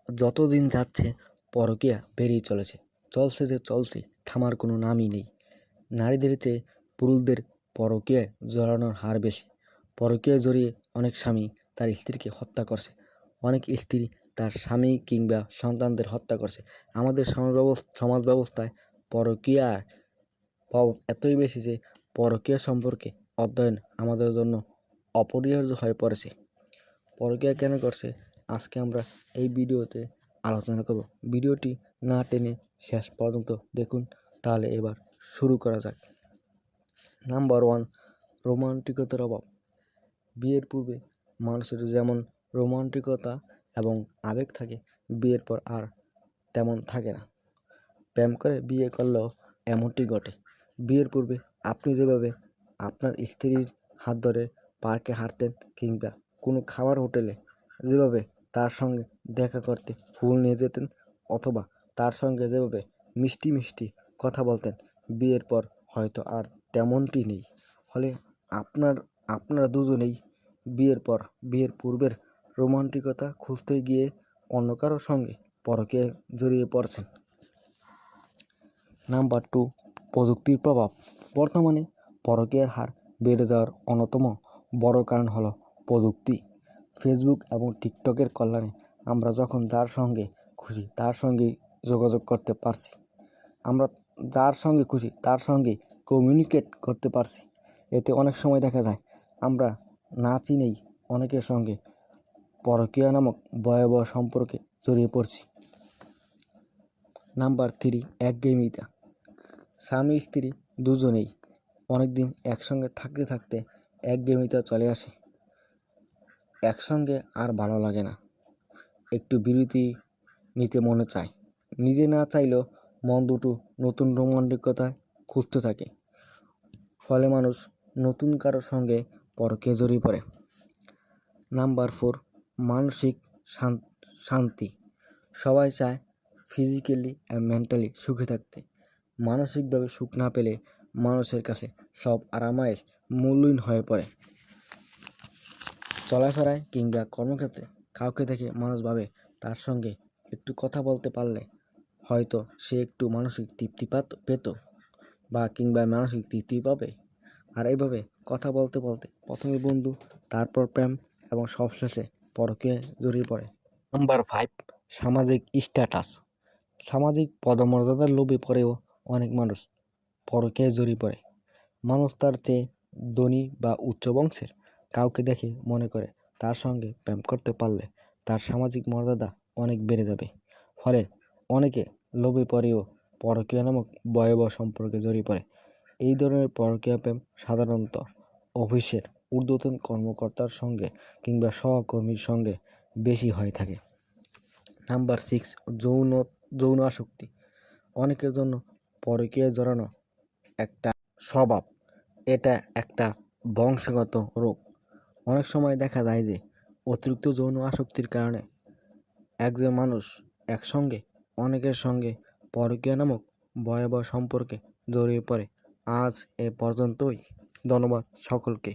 যত দিন যাচ্ছে পরকীয়া বেড়েই চলছে, থামার কোনো নামই নেই। নারীদের চেয়ে পুরুষদের পরকীয়ায় জড়ানোর হার বেশি। পরকীয়ায় জড়িয়ে অনেক স্বামী তার স্ত্রীকে হত্যা করছে, অনেক স্ত্রী তার স্বামী কিংবা সন্তানদের হত্যা করছে। আমাদের সমাজ ব্যবস্থায় পরকীয়ার প্রভাব এতই বেশি যে পরকীয়া সম্পর্কে অধ্যয়ন আমাদের জন্য অপরিহার্য হয়ে পড়েছে। পরকীয়া কেন করছে আজকে আমরা এই ভিডিওতে আলোচনা করব। ভিডিওটি না টেনে শেষ পর্যন্ত দেখুন, তাহলে এবার শুরু করা যাক। নাম্বার 1, রোমান্টিকতার অভাব। বিয়ের পূর্বে মানুষের যেমন রোমান্টিকতা এবং আবেগ থাকে, বিয়ের পর আর তেমন থাকে না। প্রেম করে বিয়ে করলেও এমনটি ঘটে। বিয়ের পূর্বে আপনি যেভাবে আপনার স্ত্রীর হাত ধরে পার্কে হাঁটতেন কিংবা কোনো খাবার হোটেলে যেভাবে তার সঙ্গে দেখা করতে ফুল নিয়ে যেতেন, অথবা তার সঙ্গে যেভাবে মিষ্টি মিষ্টি কথা বলতেন, বিয়ের পর হয়তো আর তেমনটি নেই। ফলে আপনারা দুজনেই বিয়ের পূর্বের রোমান্টিকতা খুঁজতে গিয়ে অন্য কারোর সঙ্গে পরকীয়ায় জড়িয়ে পড়ছেন। নাম্বার 2, প্রযুক্তির প্রভাব। বর্তমানে পরকীয়ার হার বেড়ে যাওয়ার অন্যতম বড় কারণ হলো প্রযুক্তি। ফেসবুক এবং টিকটকের কল্যাণে আমরা যখন যার সঙ্গে খুশি তার সঙ্গেই যোগাযোগ করতে পারছি। আমরা যার সঙ্গে খুশি তার সঙ্গেই কমিউনিকেট করতে পারছি। এতে অনেক সময় দেখা যায় আমরা না চিনেই অনেকের সঙ্গে পরকীয়া নামক ভয়াবহ সম্পর্কে জড়িয়ে পড়ছি। নাম্বার 3, একঘেয়েমিতা। স্বামী স্ত্রী দুজনেই অনেকদিন একসঙ্গে থাকতে থাকতে একঘেয়েমিতা চলে আসে। একসঙ্গে আর ভালো লাগে না, একটু বিরতি নিতে মনে চায়। নিজে না চাইলেও মন দুটো নতুন রোমান্টিকতা খুঁজতে থাকে। ফলে মানুষ নতুন কারোর সঙ্গে পরকীয়া জড়িয়ে পড়ে। নাম্বার 4, মানসিক শান্তি। সবাই চায় ফিজিক্যালি আর মেন্টালি সুখে থাকতে। মানসিকভাবে সুখ না পেলে মানুষের কাছে সব আরামায়েশ মূল্যহীন হয়ে পড়ে। চলাফেরায় কিংবা কর্মক্ষেত্রে কাউকে দেখে মানুষ ভাবে তার সঙ্গে একটু কথা বলতে পারলে হয়তো সে একটু মানসিক তৃপ্তি পেত বা কিংবা মানসিক তৃপ্তি পাবে। আর এইভাবে কথা বলতে বলতে প্রথমে বন্ধু, তারপর প্রেম এবং সবশেষে পরকীয়ায় জড়িয়ে পড়ে। নাম্বার 5, সামাজিক স্ট্যাটাস। সামাজিক পদমর্যাদার লোভে পড়েও অনেক মানুষ পরকীয়ায় জড়িয়ে পড়ে। মানুষ তার চেয়ে ধনী বা উচ্চ বংশের কাউকে দেখে মনে করে তার সঙ্গে প্রেম করতে পারলে তার সামাজিক মর্যাদা অনেক বেড়ে যাবে। ফলে অনেকে লোভে পড়েও পরকীয়া নামক ভয়াবহ সম্পর্কে জড়িয়ে পড়ে। এই ধরনের পরকীয়া প্রেম সাধারণত অফিসের ঊর্ধ্বতন কর্মকর্তার সঙ্গে কিংবা সহকর্মীর সঙ্গে বেশি হয়ে থাকে। নাম্বার 6, যৌন আসক্তি। অনেকের জন্য পরকীয়ায় জড়ানো একটা স্বভাব, এটা একটা বংশগত রোগ। অনেক সময় দেখা যায় যে অতিরিক্ত যৌন আসক্তির কারণে একজন মানুষ একসঙ্গে অনেকের সঙ্গে পরকীয়া নামক ভয়াবহ সম্পর্কে জড়িয়ে পড়ে। আজ এ পর্যন্তই। ধন্যবাদ সকলকে।